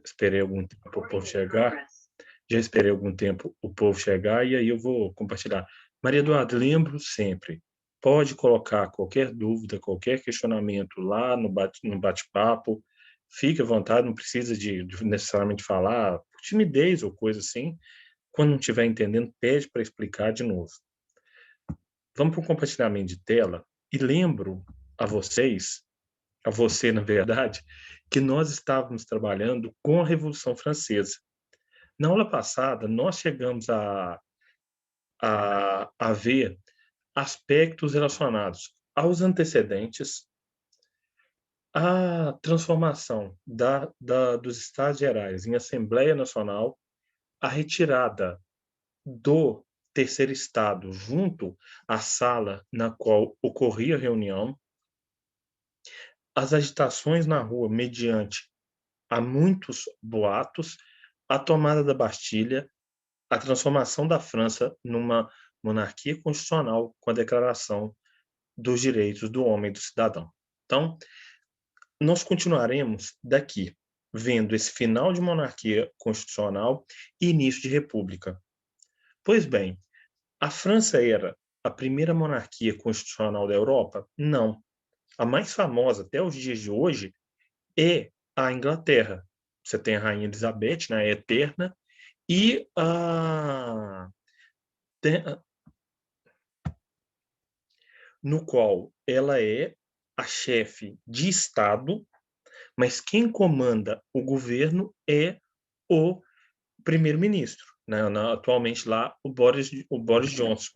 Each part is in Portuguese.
esperei algum tempo o povo chegar. Já esperei algum tempo o povo chegar e aí eu vou compartilhar. Maria Eduarda, lembro sempre, pode colocar qualquer dúvida, qualquer questionamento lá no bate-papo, fique à vontade, não precisa de necessariamente falar por timidez ou coisa assim. Quando não estiver entendendo, pede para explicar de novo. Vamos para o compartilhamento de tela e lembro a vocês, a você, na verdade, que nós estávamos trabalhando com a Revolução Francesa. Na aula passada, nós chegamos a ver aspectos relacionados aos antecedentes, à transformação dos Estados Gerais em Assembleia Nacional, a retirada do terceiro Estado junto à sala na qual ocorria a reunião, as agitações na rua mediante a muitos boatos, a tomada da Bastilha, a transformação da França numa monarquia constitucional com a Declaração dos Direitos do Homem e do Cidadão. Então, nós continuaremos daqui, vendo esse final de monarquia constitucional e início de república. Pois bem, a França era a primeira monarquia constitucional da Europa? Não. A mais famosa até os dias de hoje é a Inglaterra. Você tem a Rainha Elizabeth, né, a Eterna, e no qual ela é a chefe de Estado, mas quem comanda o governo é o primeiro-ministro, né? Atualmente lá o Boris Johnson.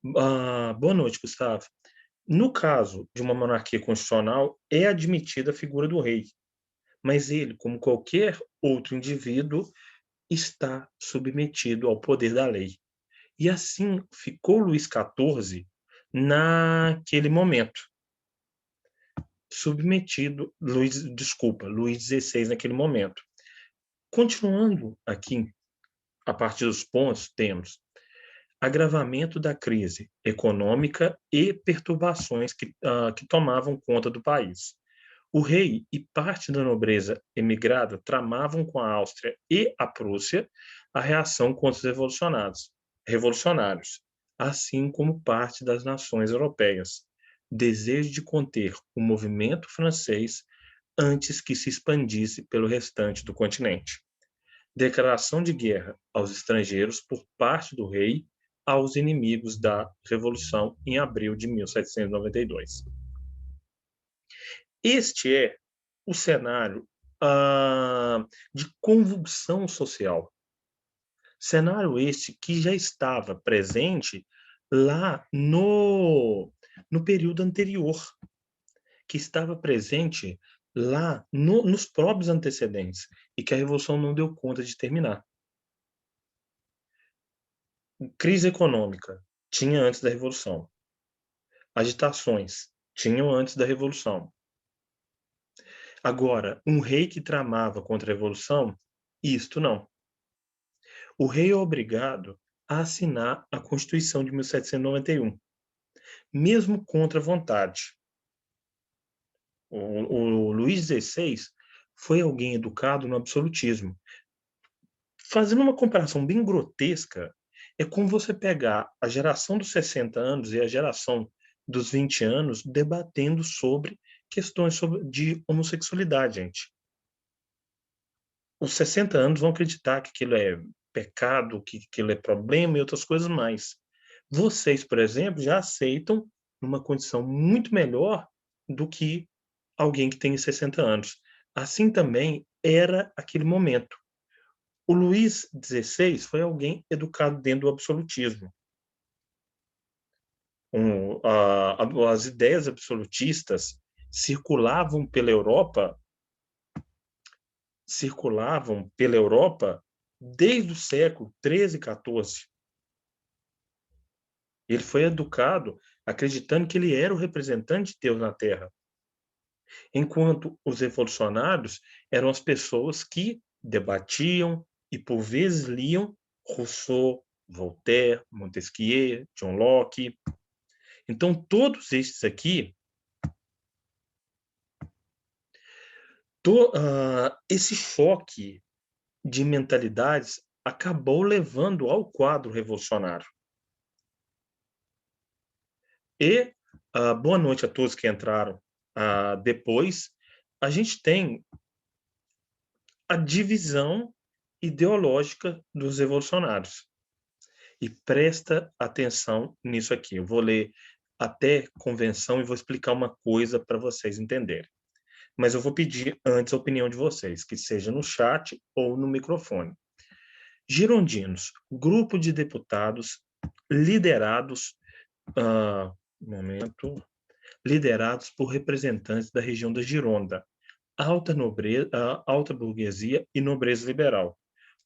Boa noite, Gustavo. No caso de uma monarquia constitucional, é admitida a figura do rei, mas ele, como qualquer outro indivíduo, está submetido ao poder da lei. E assim ficou Luís XIV naquele momento, submetido, Luís XVI naquele momento. Continuando aqui, a partir dos pontos, temos agravamento da crise econômica e perturbações que tomavam conta do país. O rei e parte da nobreza emigrada tramavam com a Áustria e a Prússia a reação contra os revolucionários, assim como parte das nações europeias. Desejo de conter o movimento francês antes que se expandisse pelo restante do continente. Declaração de guerra aos estrangeiros por parte do rei aos inimigos da Revolução em abril de 1792. Este é o cenário de convulsão social. Cenário este que já estava presente lá no período anterior, que estava presente lá nos próprios antecedentes, e que a Revolução não deu conta de terminar. Crise econômica tinha antes da Revolução. Agitações tinham antes da Revolução. Agora, um rei que tramava contra a Revolução, isto não. O rei é obrigado a assinar a Constituição de 1791, mesmo contra a vontade. O Luís XVI foi alguém educado no absolutismo. Fazendo uma comparação bem grotesca, é como você pegar a geração dos 60 anos e a geração dos 20 anos debatendo sobre questões de homossexualidade, gente. Os 60 anos vão acreditar que aquilo é pecado, que aquilo é problema e outras coisas mais. Vocês, por exemplo, já aceitam numa condição muito melhor do que alguém que tem 60 anos. Assim também era aquele momento. O Luís XVI foi alguém educado dentro do absolutismo. As ideias absolutistas circulavam pela Europa desde o século XIII e XIV. Ele foi educado acreditando que ele era o representante de Deus na Terra, enquanto os revolucionários eram as pessoas que debatiam e, por vezes, liam Rousseau, Voltaire, Montesquieu, John Locke. Então, todos estes aqui Esse choque de mentalidades acabou levando ao quadro revolucionário. E, boa noite a todos que entraram depois. A gente tem a divisão ideológica dos revolucionários. E presta atenção nisso aqui. Eu vou ler até convenção e vou explicar uma coisa para vocês entenderem. Mas eu vou pedir antes a opinião de vocês, que seja no chat ou no microfone. Girondinos, grupo de deputados liderados, liderados por representantes da região da Gironda, alta burguesia e nobreza liberal.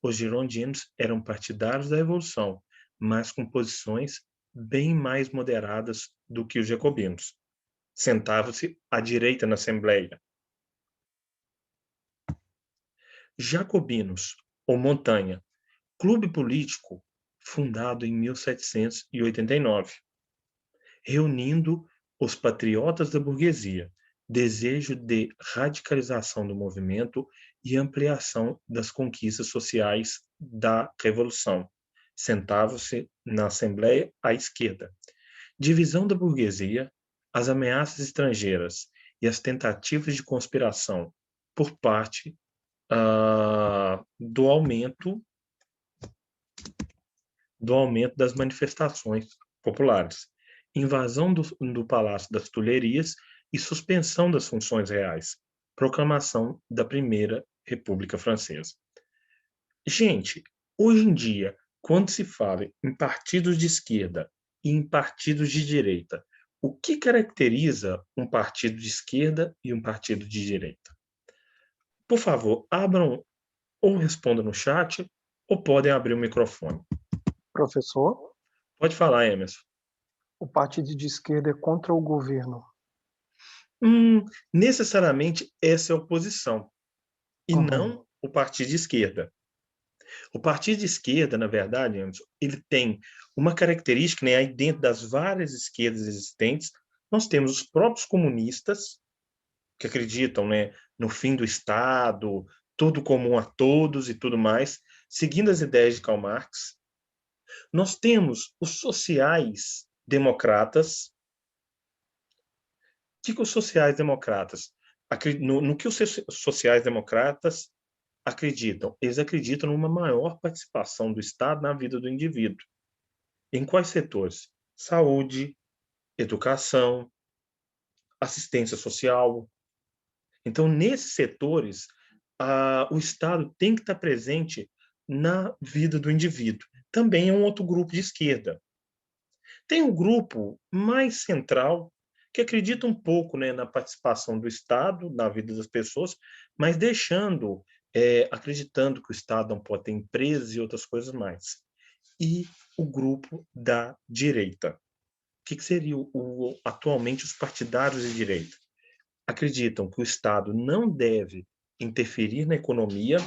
Os girondinos eram partidários da Revolução, mas com posições bem mais moderadas do que os jacobinos. Sentavam-se à direita na Assembleia. Jacobinos, ou Montanha, clube político fundado em 1789, reunindo os patriotas da burguesia, desejo de radicalização do movimento e ampliação das conquistas sociais da Revolução. Sentavam-se na Assembleia à esquerda. Divisão da burguesia, as ameaças estrangeiras e as tentativas de conspiração por parte do aumento das manifestações populares, invasão do Palácio das Tulherias e suspensão das funções reais, proclamação da Primeira República Francesa. Gente, hoje em dia, quando se fala em partidos de esquerda e em partidos de direita, o que caracteriza um partido de esquerda e um partido de direita? Por favor, abram ou respondam no chat ou podem abrir o microfone. Professor, Pode falar, Emerson. o partido de esquerda é contra o governo. Necessariamente essa é a oposição, e Uhum. não o partido de esquerda. O partido de esquerda, na verdade, Emerson, ele tem uma característica, né, aí dentro das várias esquerdas existentes, nós temos os próprios comunistas, que acreditam, né, no fim do Estado, tudo comum a todos e tudo mais, seguindo as ideias de Karl Marx. Nós temos os sociais-democratas. O que os sociais-democratas no que os sociais-democratas acreditam? Eles acreditam numa maior participação do Estado na vida do indivíduo. Em quais setores? Saúde, educação, assistência social. Então, nesses setores, o Estado tem que estar presente na vida do indivíduo. Também é um outro grupo de esquerda. Tem um grupo mais central, que acredita um pouco, né, na participação do Estado na vida das pessoas, mas acreditando que o Estado não pode ter empresas e outras coisas mais. E o grupo da direita. O que seria atualmente os partidários de direita? Acreditam que o Estado não deve interferir na economia.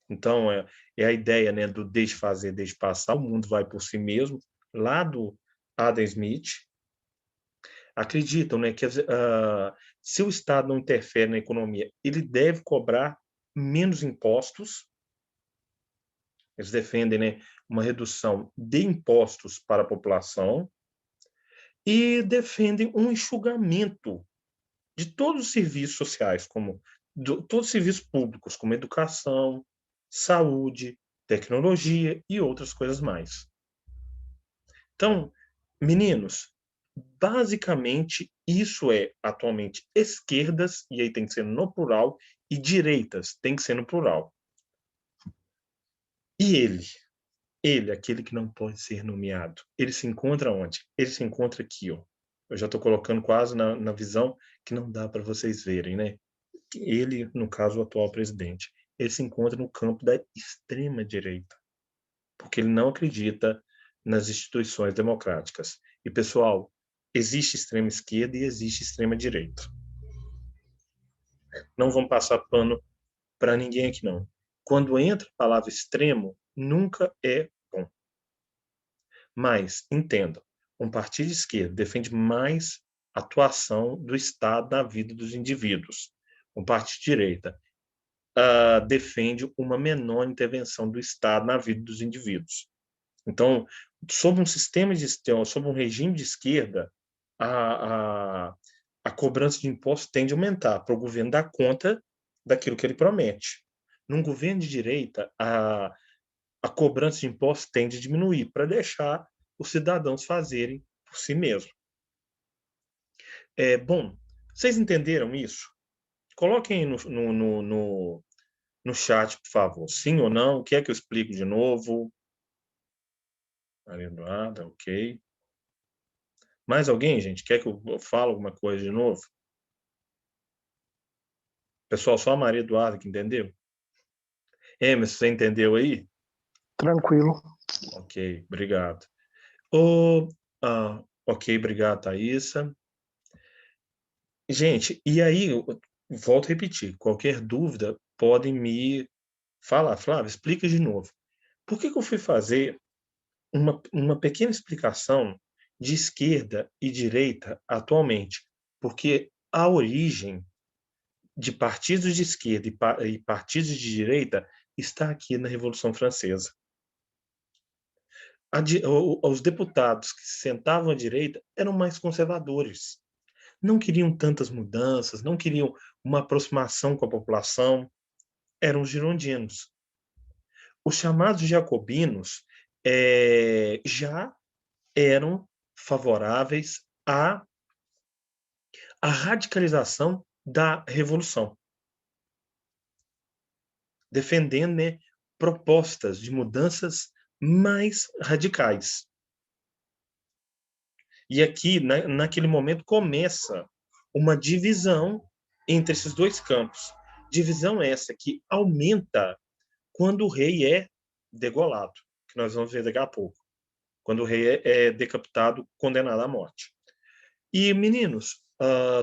Então, é a ideia, né, do deixe fazer, deixe passar, o mundo vai por si mesmo, lá do Adam Smith. Acreditam, né, que se o Estado não interfere na economia, ele deve cobrar menos impostos. Eles defendem, né, uma redução de impostos para a população e defendem um enxugamento de todos os serviços sociais, todos os serviços públicos, como educação, saúde, tecnologia e outras coisas mais. Então, meninos, basicamente isso é atualmente esquerdas, e aí tem que ser no plural, e direitas, tem que ser no plural. E ele, aquele que não pode ser nomeado, ele se encontra onde? Ele se encontra aqui, ó. Eu já estou colocando quase na visão que não dá para vocês verem, né? Ele, no caso, o atual presidente, ele se encontra no campo da extrema-direita, porque ele não acredita nas instituições democráticas. E, pessoal, existe extrema-esquerda e existe extrema-direita. Não vamos passar pano para ninguém aqui, não. Quando entra a palavra extremo, nunca é bom. Mas, entendam, um partido de esquerda defende mais a atuação do Estado na vida dos indivíduos. o partido de direita, defende uma menor intervenção do Estado na vida dos indivíduos. Então, sob um sistema sob um regime de esquerda, a cobrança de impostos tende a aumentar para o governo dar conta daquilo que ele promete. Num governo de direita, a cobrança de impostos tende a diminuir para deixar os cidadãos fazerem por si mesmos. Bom, vocês entenderam isso? Coloquem aí no chat, por favor. Sim ou não? Quer que eu explique de novo? Maria Eduarda, ok. Mais alguém, gente? Quer que eu fale alguma coisa de novo? Pessoal, só a Maria Eduarda que entendeu? Emerson, você entendeu aí? Tranquilo. Ok, obrigado. Ok, obrigado, Thaísa. Gente, e aí, eu volto a repetir, qualquer dúvida, podem me falar. Flávio, explica de novo. Por que eu fui fazer uma pequena explicação de esquerda e direita atualmente? Porque a origem de partidos de esquerda e partidos de direita está aqui na Revolução Francesa. Os deputados que se sentavam à direita eram mais conservadores. Não queriam tantas mudanças, não queriam uma aproximação com a população, eram os girondinos. Os chamados jacobinos já eram favoráveis à radicalização da revolução, defendendo, né, propostas de mudanças mais radicais. E aqui, naquele momento, começa uma divisão entre esses dois campos. Divisão essa que aumenta quando o rei é degolado, que nós vamos ver daqui a pouco. Quando o rei é decapitado, condenado à morte. E, meninos,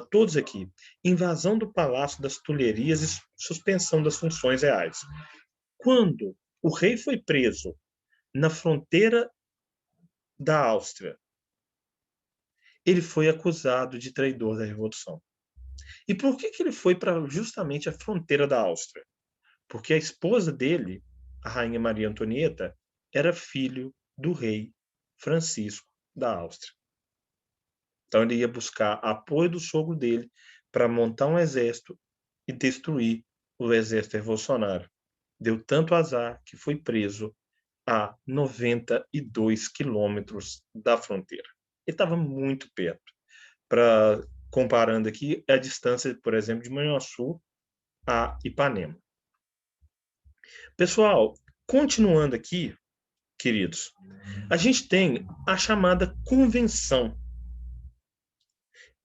todos aqui, invasão do Palácio das Tulherias e suspensão das funções reais. Quando o rei foi preso na fronteira da Áustria, ele foi acusado de traidor da Revolução. E por que ele foi para justamente a fronteira da Áustria? Porque a esposa dele, a rainha Maria Antonieta, era filho do rei Francisco da Áustria. Então ele ia buscar apoio do sogro dele para montar um exército e destruir o exército revolucionário. Deu tanto azar que foi preso a 92 quilômetros da fronteira. Ele estava muito perto. Comparando aqui, a distância, por exemplo, de Manhuaçu a Ipanema. Pessoal, continuando aqui, queridos, a gente tem a chamada convenção.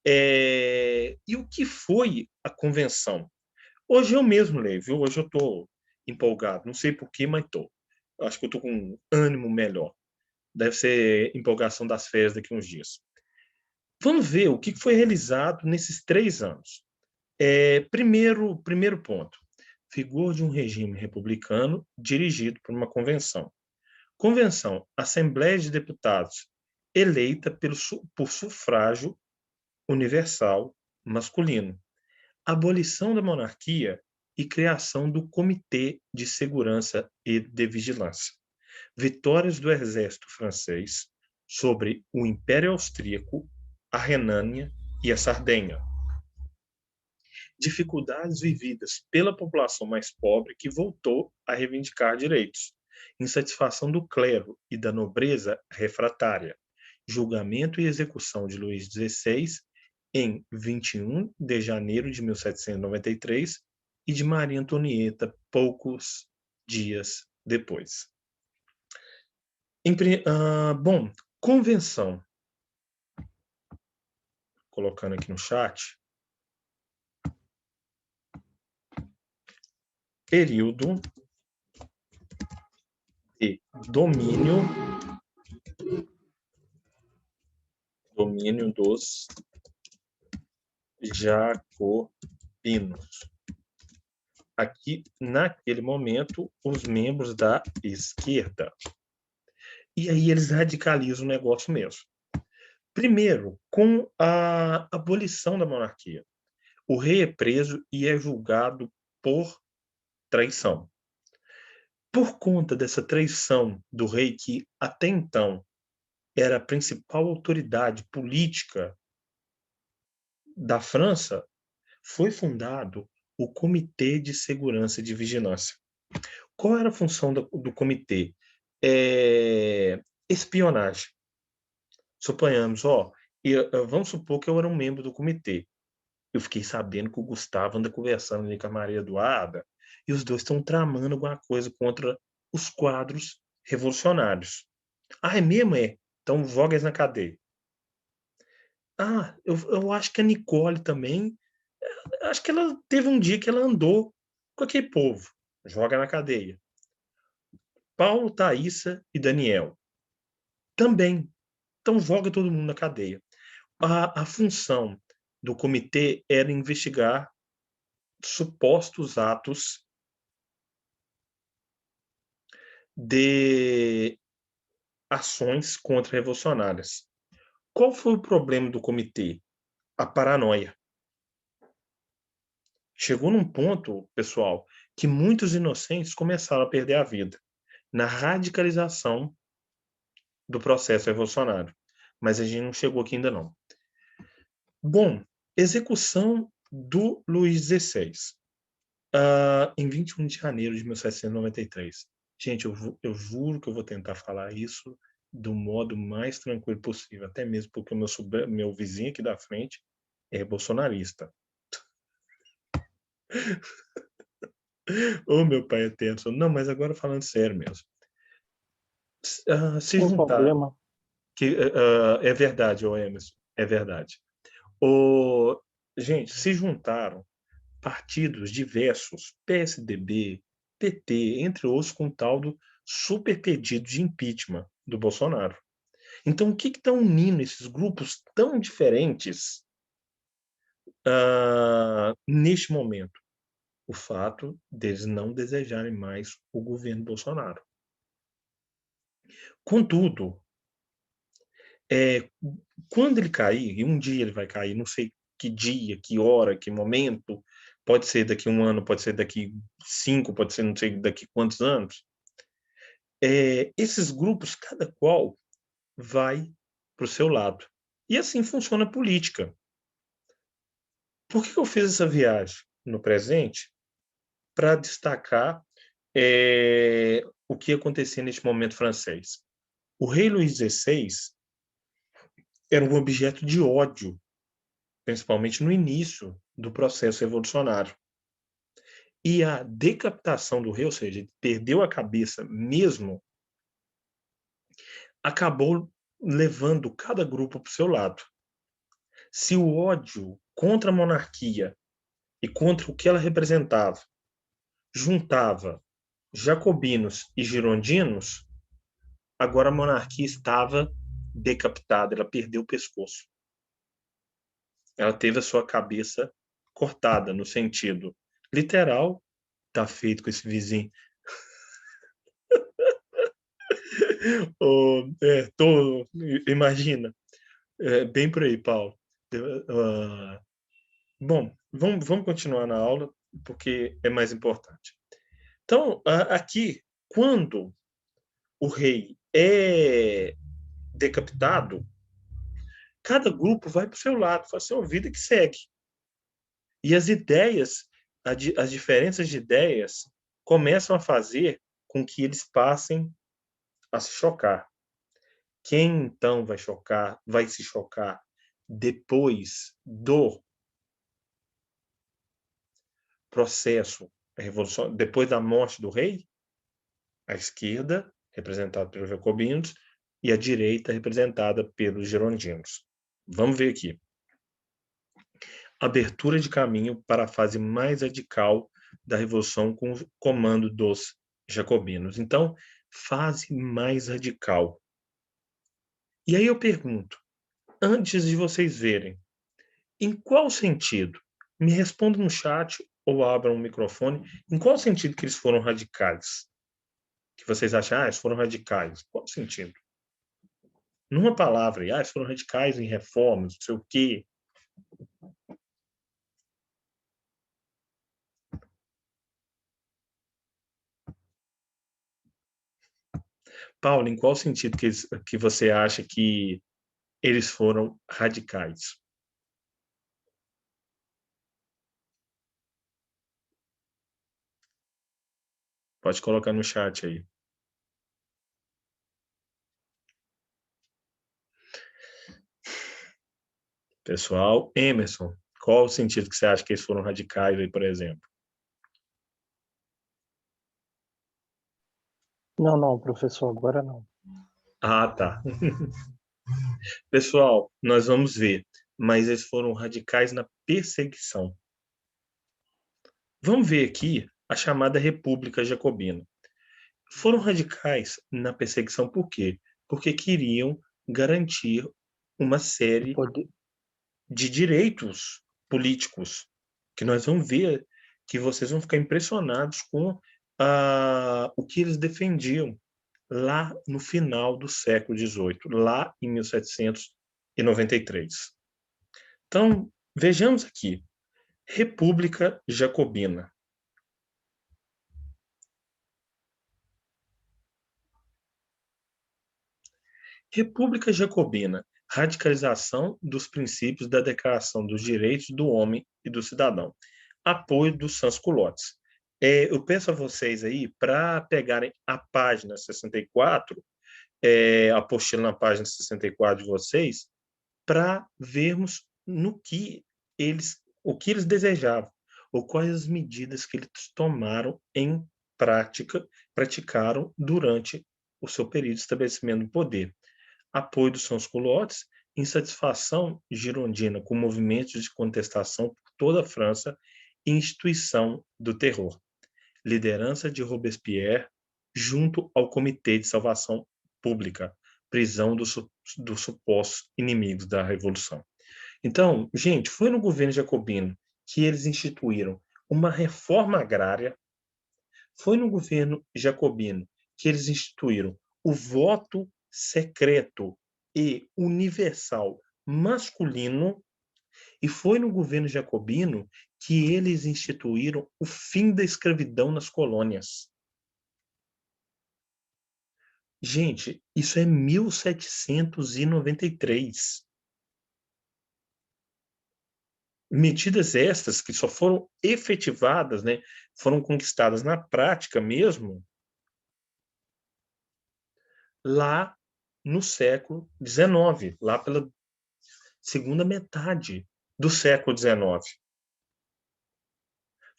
E o que foi a convenção? Hoje eu mesmo leio, viu? Hoje eu estou empolgado. Não sei porquê, mas estou. Acho que eu estou com um ânimo melhor. Deve ser empolgação das férias daqui a uns dias. Vamos ver o que foi realizado nesses 3 anos. Primeiro ponto. Figura de um regime republicano dirigido por uma convenção. Convenção, Assembleia de Deputados, eleita por sufrágio universal masculino. Abolição da monarquia e criação do Comitê de Segurança e de Vigilância. Vitórias do exército francês sobre o Império Austríaco, a Renânia e a Sardenha. Dificuldades vividas pela população mais pobre que voltou a reivindicar direitos. Insatisfação do clero e da nobreza refratária. Julgamento e execução de Luís XVI em 21 de janeiro de 1793 e de Maria Antonieta poucos dias depois. Bom, convenção. Colocando aqui no chat. Período de domínio dos jacobinos. Aqui, naquele momento, os membros da esquerda. E aí eles radicalizam o negócio mesmo. Primeiro, com a abolição da monarquia. o rei é preso e é julgado por traição. Por conta dessa traição do rei, que até então era a principal autoridade política da França, foi fundado o Comitê de Segurança e de Vigilância. Qual era a função do comitê? Espionagem. Suponhamos, vamos supor que eu era um membro do comitê. Eu fiquei sabendo que o Gustavo anda conversando ali com a Maria Eduarda e os dois estão tramando alguma coisa contra os quadros revolucionários. Ah, é mesmo? É? Então joga eles na cadeia. Ah, eu acho que a Nicole também, acho que ela teve um dia que ela andou com aquele povo. Joga na cadeia. Paulo, Thaísa e Daniel também. Então joga todo mundo na cadeia. A função do comitê era investigar supostos atos de ações contra-revolucionárias. Qual foi o problema do comitê? A paranoia. Chegou num ponto, pessoal, que muitos inocentes começaram a perder a vida na radicalização do processo revolucionário. Mas a gente não chegou aqui ainda não. Bom, execução do Luís XVI, em 21 de janeiro de 1793. Gente, eu juro que eu vou tentar falar isso do modo mais tranquilo possível, até mesmo porque o meu vizinho aqui da frente é bolsonarista. Ô, meu pai é tenso. Não, mas agora falando sério mesmo. Se Sem juntaram, problema. que é verdade, ô Emerson, é verdade. O, gente, se juntaram partidos diversos, PSDB, PT, entre outros, com o tal do super pedido de impeachment do Bolsonaro. Então, o que está unindo esses grupos tão diferentes neste momento? O fato deles não desejarem mais o governo Bolsonaro. Contudo, quando ele cair, e um dia ele vai cair, não sei que dia, que hora, que momento, pode ser daqui a um ano, pode ser daqui 5, pode ser não sei daqui quantos anos, esses grupos, cada qual vai para o seu lado. E assim funciona a política. Por que eu fiz essa viagem no presente? Para destacar o que acontecia neste momento francês. O rei Luís XVI era um objeto de ódio, principalmente no início do processo revolucionário. E a decapitação do rei, ou seja, ele perdeu a cabeça mesmo, acabou levando cada grupo para o seu lado. Se o ódio contra a monarquia e contra o que ela representava juntava jacobinos e girondinos, agora a monarquia estava decapitada, ela perdeu o pescoço. Ela teve a sua cabeça cortada, no sentido literal, tá feito com esse vizinho. Imagina, bem por aí, Paulo. Bom, vamos continuar na aula, porque é mais importante. Então, aqui, quando o rei é decapitado, cada grupo vai para o seu lado, faz a sua vida que segue. E as ideias, as diferenças de ideias, começam a fazer com que eles passem a se chocar. Quem então vai se chocar depois do processo, depois da morte do rei? A esquerda, representada pelos jacobinos, e a direita, representada pelos girondinos. Vamos ver aqui. Abertura de caminho para a fase mais radical da Revolução com o comando dos jacobinos. Então, fase mais radical. E aí eu pergunto, antes de vocês verem, em qual sentido? Me respondam no chat ou abram o microfone. Em qual sentido que eles foram radicais? Que vocês acham, eles foram radicais. Qual sentido? Numa palavra, eles foram radicais em reformas, não sei o quê. Paulo, em qual sentido que você acha que eles foram radicais? Pode colocar no chat aí. Pessoal, Emerson, qual o sentido que você acha que eles foram radicais aí, por exemplo? Não, não, professor, agora não. Ah, tá. Pessoal, nós vamos ver, mas eles foram radicais na perseguição. Vamos ver aqui a chamada República Jacobina. Foram radicais na perseguição por quê? Porque queriam garantir uma O série poder, de direitos políticos, que nós vamos ver, que vocês vão ficar impressionados com o que eles defendiam lá no final do século XVIII, lá em 1793. Então, vejamos aqui, República Jacobina. República Jacobina, radicalização dos princípios da Declaração dos Direitos do Homem e do Cidadão. Apoio dos sans-culottes. Eu peço a vocês aí para pegarem a página 64, a apostila na página 64 de vocês, para vermos o que eles desejavam, ou quais as medidas que eles tomaram em praticaram durante o seu período de estabelecimento do poder. Apoio dos sans-culottes, insatisfação girondina com movimentos de contestação por toda a França e instituição do terror. Liderança de Robespierre junto ao Comitê de Salvação Pública, prisão dos supostos inimigos da Revolução. Então, gente, foi no governo jacobino que eles instituíram uma reforma agrária, foi no governo jacobino que eles instituíram o voto secreto e universal masculino, e foi no governo jacobino que eles instituíram o fim da escravidão nas colônias. Gente, isso é 1793. Medidas estas que só foram efetivadas, né, foram conquistadas na prática mesmo, lá no século XIX, lá pela segunda metade do século XIX.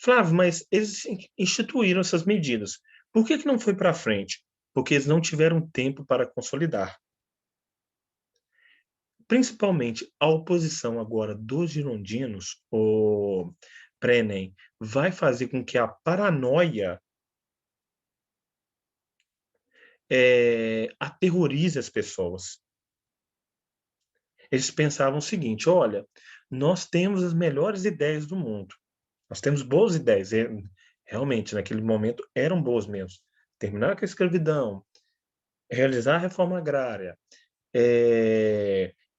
Flávio, mas eles instituíram essas medidas. Por que não foi para frente? Porque eles não tiveram tempo para consolidar. Principalmente a oposição agora dos girondinos, o Prenem, vai fazer com que a paranoia aterrorize as pessoas. Eles pensavam o seguinte: olha, nós temos as melhores ideias do mundo, nós temos boas ideias, realmente naquele momento eram boas mesmo. Terminar com a escravidão, realizar a reforma agrária,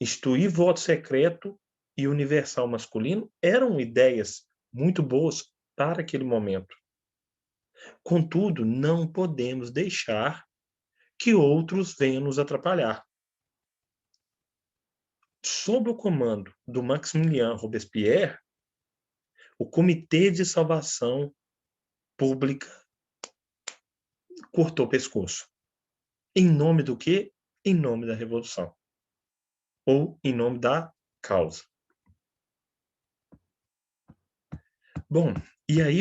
instituir voto secreto e universal masculino eram ideias muito boas para aquele momento. Contudo, não podemos deixar que outros venham nos atrapalhar. Sob o comando do Maximilien Robespierre, o Comitê de Salvação Pública cortou o pescoço. Em nome do quê? Em nome da Revolução. Ou em nome da causa. Bom, e aí,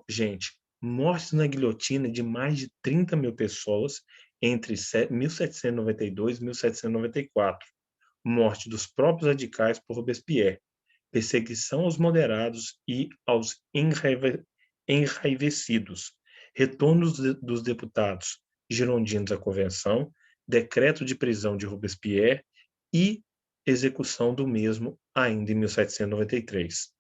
gente, mortes na guilhotina de mais de 30 mil pessoas entre 1792 e 1794. Morte dos próprios radicais por Robespierre. Perseguição aos moderados e aos enraivecidos. Retorno dos deputados girondinos à convenção. Decreto de prisão de Robespierre e execução do mesmo ainda em 1793.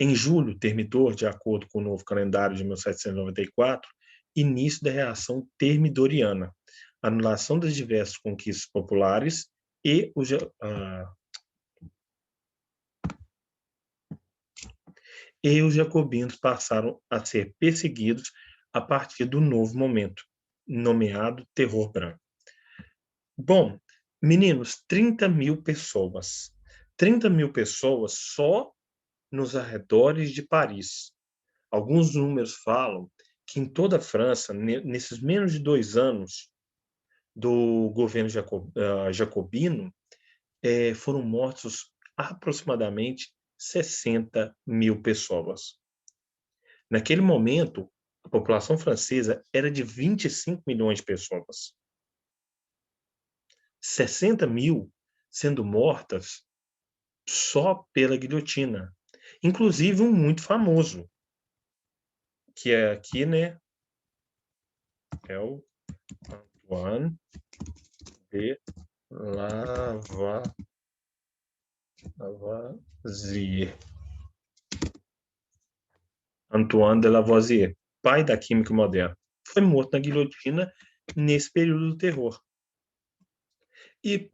Em julho, termidor, de acordo com o novo calendário de 1794, início da reação termidoriana, anulação das diversas conquistas populares e os jacobinos passaram a ser perseguidos a partir do novo momento. nomeado Terror Branco. Bom, meninos, 30.000 pessoas. 30.000 pessoas só nos arredores de Paris. Alguns números falam que em toda a França, nesses menos de 2 anos do governo jacobino, foram mortos aproximadamente 60.000 pessoas. Naquele momento, a população francesa era de 25 milhões de pessoas. 60.000 sendo mortas só pela guilhotina. Inclusive um muito famoso, que é aqui, né? É o Antoine de Lavoisier. Antoine de Lavoisier, pai da química moderna, foi morto na guilhotina nesse período do terror. E,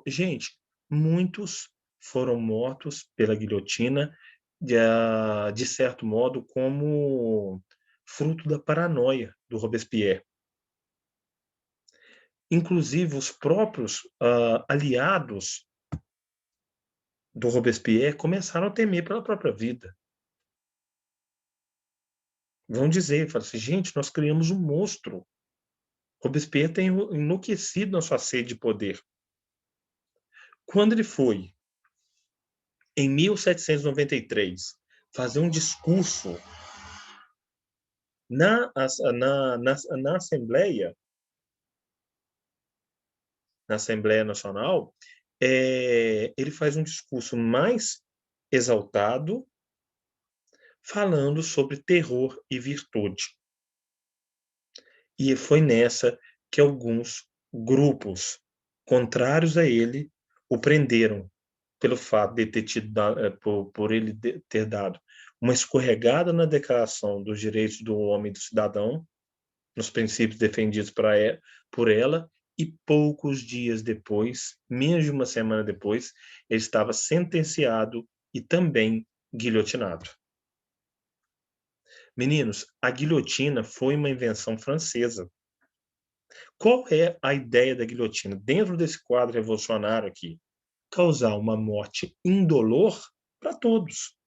gente, muitos foram mortos pela guilhotina, de certo modo, como fruto da paranoia do Robespierre. Inclusive, os próprios aliados do Robespierre começaram a temer pela própria vida. Vão dizer, falam assim, gente, nós criamos um monstro. Robespierre tem enlouquecido na sua sede de poder. Quando ele foi, em 1793, fazer um discurso na Assembleia Nacional, ele faz um discurso mais exaltado, falando sobre terror e virtude. E foi nessa que alguns grupos contrários a ele o prenderam pelo fato de ter por ele ter dado uma escorregada na Declaração dos Direitos do Homem e do Cidadão, nos princípios defendidos por ela, e poucos dias depois, menos de uma semana depois, ele estava sentenciado e também guilhotinado. Meninos, a guilhotina foi uma invenção francesa. Qual é a ideia da guilhotina? Dentro desse quadro revolucionário aqui, causar uma morte indolor para todos.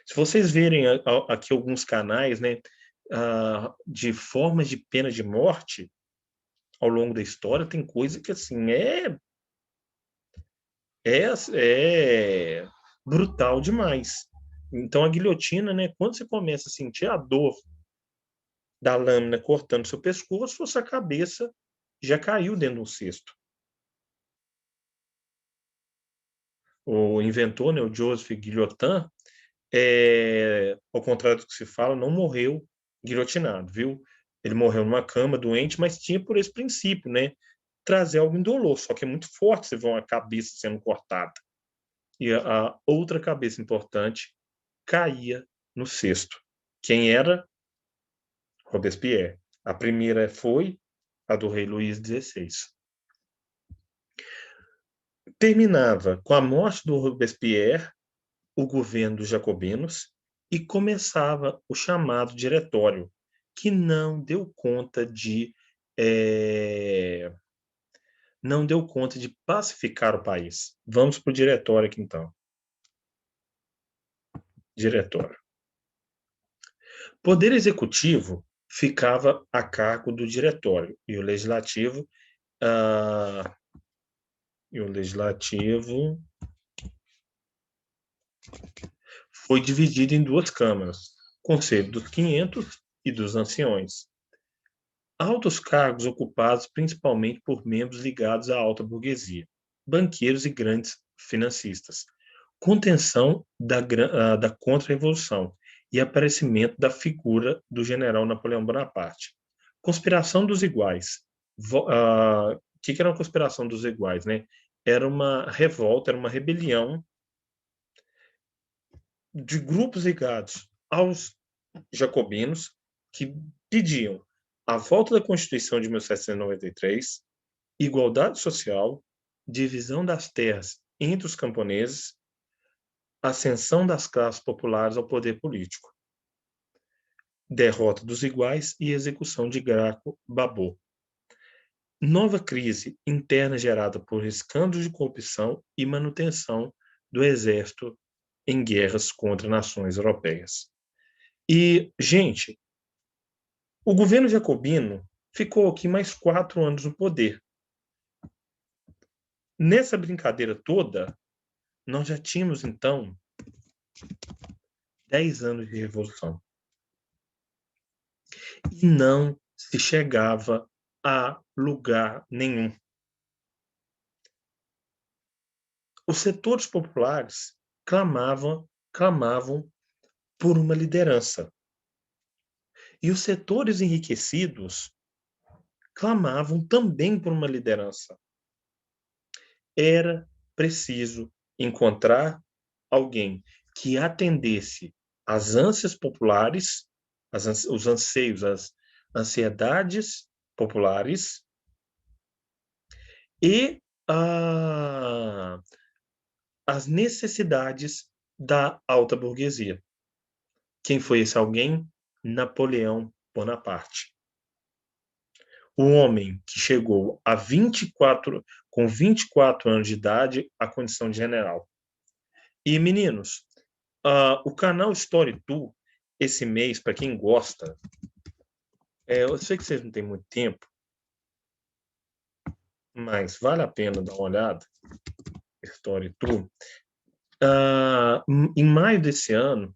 Se vocês verem aqui alguns canais, né, de formas de pena de morte ao longo da história, tem coisa que assim é brutal demais. Então a guilhotina, né, quando você começa a sentir a dor da lâmina cortando seu pescoço, sua cabeça já caiu dentro de um cesto. O inventor, né, o Joseph Guillotin, ao contrário do que se fala, não morreu guilhotinado, viu? Ele morreu numa cama, doente, mas tinha por esse princípio, né? Trazer algo indolor, só que é muito forte você ver uma cabeça sendo cortada. E a outra cabeça importante caía no cesto. Quem era? Robespierre. A primeira foi a do rei Luís XVI. Terminava com a morte do Robespierre, o governo dos jacobinos, e começava o chamado diretório, que não deu conta de pacificar o país. Vamos para o diretório aqui, então. Diretório. Poder executivo ficava a cargo do diretório e o legislativo foi dividido em duas câmaras, Conselho dos 500 e dos Anciões. Altos cargos ocupados principalmente por membros ligados à alta burguesia, banqueiros e grandes financistas. Contenção da contra-revolução e aparecimento da figura do general Napoleão Bonaparte. Conspiração dos iguais. O que era uma conspiração dos iguais, né? Era uma revolta, era uma rebelião de grupos ligados aos jacobinos que pediam a volta da Constituição de 1793, igualdade social, divisão das terras entre os camponeses, ascensão das classes populares ao poder político. derrota dos iguais e execução de Graco-Babô. Nova crise interna gerada por escândalos de corrupção e manutenção do exército em guerras contra nações europeias. E, gente, o governo jacobino ficou aqui mais 4 anos no poder. Nessa brincadeira toda, nós já tínhamos, então, 10 anos de revolução. E não se chegava a lugar nenhum. Os setores populares clamavam por uma liderança. E os setores enriquecidos clamavam também por uma liderança. Era preciso encontrar alguém que atendesse às ânsias populares, os anseios, as ansiedades populares e as necessidades da alta burguesia. Quem foi esse alguém? Napoleão Bonaparte. O homem que chegou com 24 anos de idade à condição de general. E, meninos, o canal Story Tour, esse mês, para quem gosta, eu sei que vocês não têm muito tempo, mas vale a pena dar uma olhada, Story Tour. Em maio desse ano,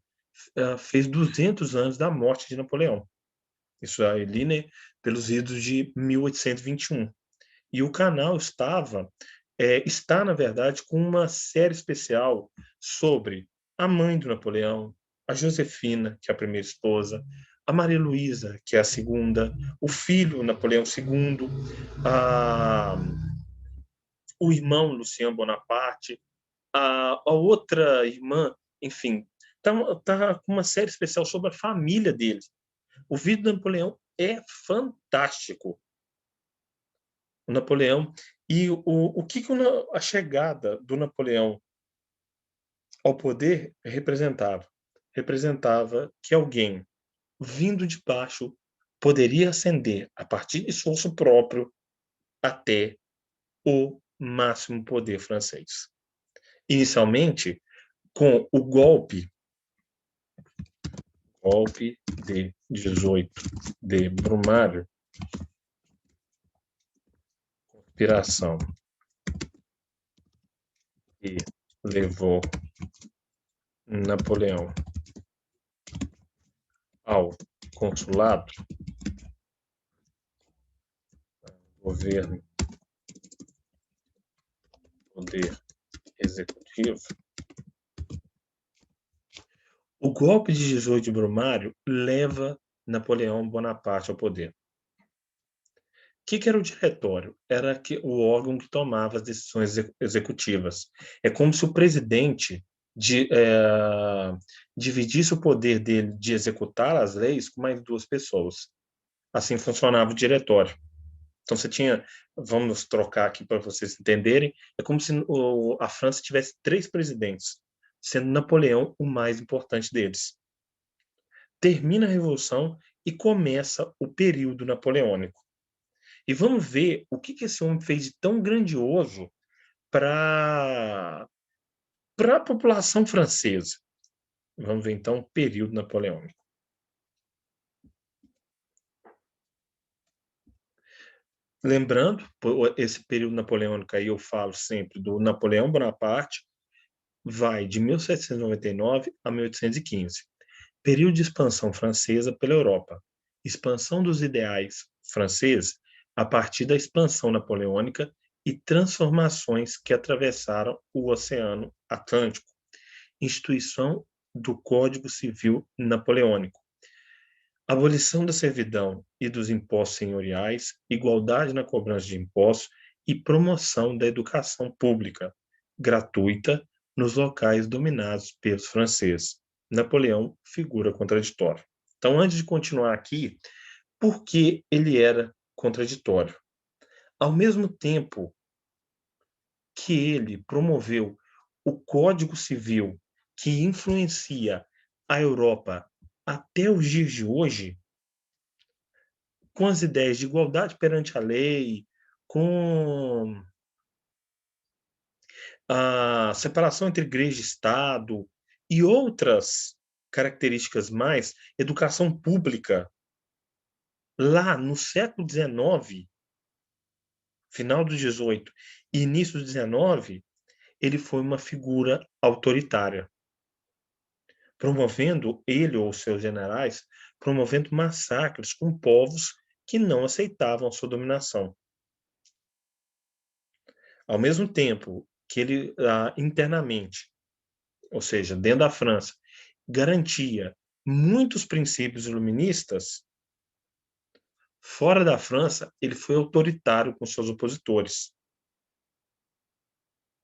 fez 200 anos da morte de Napoleão. Isso ali, né, pelos idos de 1821. E o canal está, na verdade, com uma série especial sobre a mãe do Napoleão, a Josefina, que é a primeira esposa, a Maria Luísa, que é a segunda, o filho Napoleão II, o irmão Lucien Bonaparte, a outra irmã, enfim, tá com uma série especial sobre a família dele. O vídeo do Napoleão é fantástico. O Napoleão e o que a chegada do Napoleão ao poder representava? Representava que alguém vindo de baixo poderia ascender a partir de esforço próprio até o máximo poder francês. Inicialmente, com o golpe de 18 de Brumário, conspiração que levou Napoleão ao consulado, governo, poder executivo. O golpe de 18 de Brumário leva Napoleão Bonaparte ao poder. O que era o diretório? Era o órgão que tomava as decisões executivas. É como se o presidente dividisse o poder dele de executar as leis com mais 2 pessoas. Assim funcionava o diretório. Então você tinha, vamos trocar aqui para vocês entenderem, é como se a França tivesse 3 presidentes, sendo Napoleão o mais importante deles. Termina a Revolução e começa o período napoleônico. E vamos ver o que esse homem fez de tão grandioso para a população francesa. Vamos ver, então, o período napoleônico. Lembrando, esse período napoleônico aí eu falo sempre do Napoleão Bonaparte, vai de 1799 a 1815. Período de expansão francesa pela Europa. Expansão dos ideais franceses a partir da expansão napoleônica e transformações que atravessaram o Oceano Atlântico. Instituição do Código Civil Napoleônico. Abolição da servidão e dos impostos senhoriais, igualdade na cobrança de impostos e promoção da educação pública gratuita nos locais dominados pelos franceses. Napoleão, figura contraditória. Então, antes de continuar aqui, por que ele era contraditório? Ao mesmo tempo que ele promoveu o Código Civil que influencia a Europa até os dias de hoje, com as ideias de igualdade perante a lei, com a separação entre igreja e Estado e outras características mais, educação pública, lá no século XIX, final do XVIII e início do XIX, ele foi uma figura autoritária, promovendo, ele ou seus generais, promovendo massacres com povos que não aceitavam sua dominação. Ao mesmo tempo que ele, internamente, ou seja, dentro da França, garantia muitos princípios iluministas, fora da França, ele foi autoritário com seus opositores.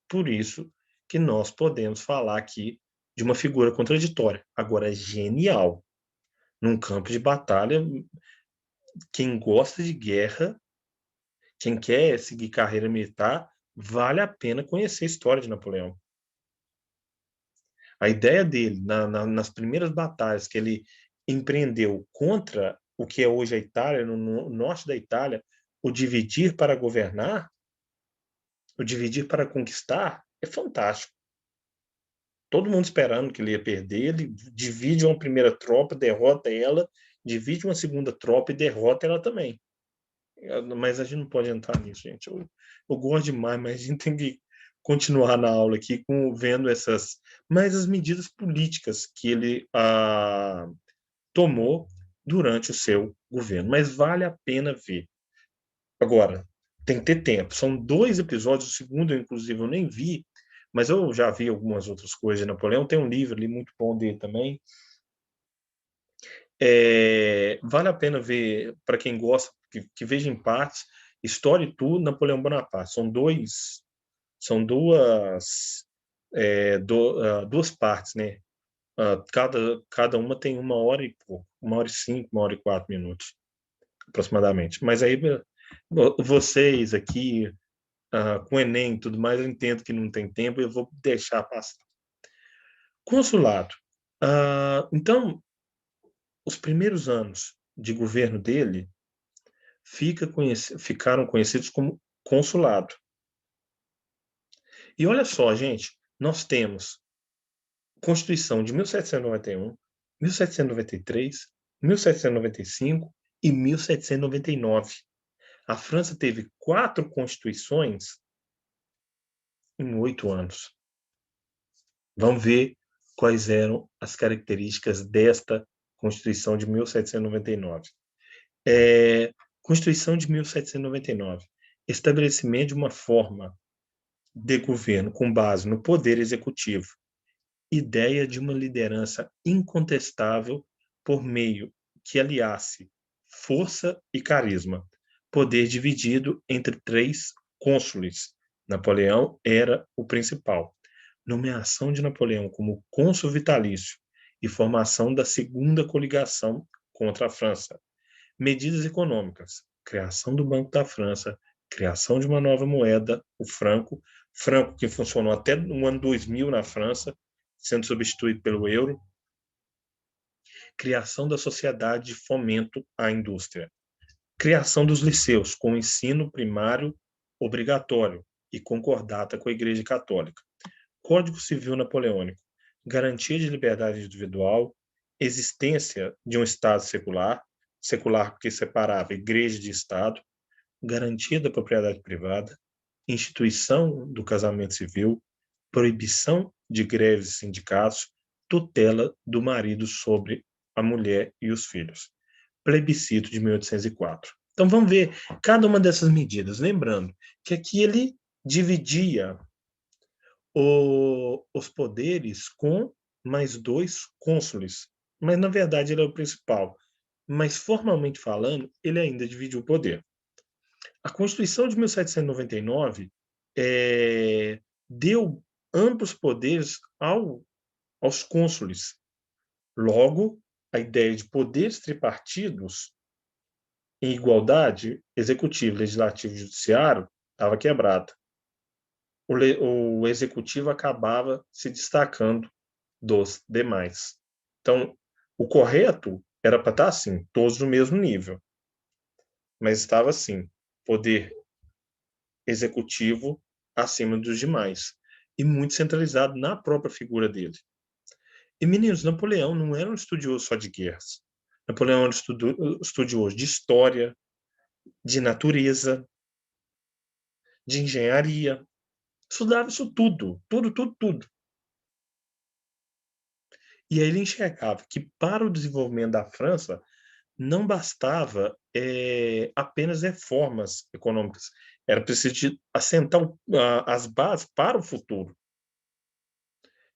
Por isso que nós podemos falar aqui de uma figura contraditória. Agora, genial. Num campo de batalha, quem gosta de guerra, quem quer seguir carreira militar, vale a pena conhecer a história de Napoleão. A ideia dele, nas primeiras batalhas que ele empreendeu contra o que é hoje a Itália, no norte da Itália, o dividir para governar, o dividir para conquistar, é fantástico. Todo mundo esperando que ele ia perder, ele divide uma primeira tropa, derrota ela, divide uma segunda tropa e derrota ela também. Mas a gente não pode entrar nisso, gente. Eu gosto demais, mas a gente tem que continuar na aula aqui vendo essas, mais as medidas políticas que ele tomou durante o seu governo. Mas vale a pena ver. Agora, tem que ter tempo. São 2 episódios, o segundo, inclusive, eu nem vi, mas eu já vi algumas outras coisas de Napoleão. Tem um livro ali muito bom dele também. Vale a pena ver, para quem gosta, que veja em partes, História e Tudo, Napoleão Bonaparte. São duas partes, né? Cada uma tem 1 hora e pouco, 1 hora e 5, 1 hora e 4 minutos, aproximadamente. Mas aí, vocês aqui, com o Enem e tudo mais, eu entendo que não tem tempo, eu vou deixar passar. Consulado. Então, os primeiros anos de governo dele ficaram conhecidos como consulado. E olha só, gente, nós temos Constituição de 1791, 1793, 1795 e 1799. A França teve 4 constituições em 8 anos. Vamos ver quais eram as características desta Constituição de 1799. Constituição de 1799. Estabelecimento de uma forma de governo com base no poder executivo. Ideia de uma liderança incontestável por meio que aliasse força e carisma. Poder dividido entre 3 cônsules. Napoleão era o principal. Nomeação de Napoleão como cônsul vitalício e formação da segunda coligação contra a França. Medidas econômicas. Criação do Banco da França, criação de uma nova moeda, o franco que funcionou até no ano 2000 na França, sendo substituído pelo euro. Criação da Sociedade de Fomento à Indústria. Criação dos liceus, com ensino primário obrigatório e concordata com a Igreja Católica. Código Civil Napoleônico. Garantia de liberdade individual. Existência de um Estado secular porque separava igreja de Estado. Garantia da propriedade privada. Instituição do casamento civil. Proibição de greves e sindicatos. Tutela do marido sobre a mulher e os filhos. Plebiscito de 1804. Então vamos ver cada uma dessas medidas. Lembrando que aqui ele dividia os poderes com mais 2 cônsules. Mas, na verdade, ele é o principal. Mas, formalmente falando, ele ainda dividiu o poder. A Constituição de 1799 deu amplos poderes aos cônsules. Logo, a ideia de poderes tripartidos em igualdade, executivo, legislativo e judiciário, estava quebrada. O executivo acabava se destacando dos demais. Então, O correto era para estar assim, todos no mesmo nível. Mas estava assim, poder executivo acima dos demais. E muito centralizado na própria figura dele. E, meninos, Napoleão não era um estudioso só de guerras. Napoleão era um estudioso de história, de natureza, de engenharia. Estudava isso tudo, tudo, tudo, tudo. E aí ele enxergava que para o desenvolvimento da França não bastava apenas reformas econômicas, era preciso assentar as bases para o futuro.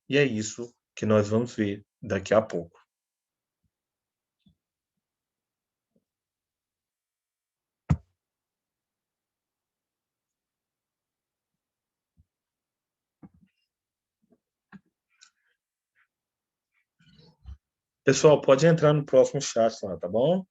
E é isso que nós vamos ver daqui a pouco. Pessoal, pode entrar no próximo chat lá, tá bom?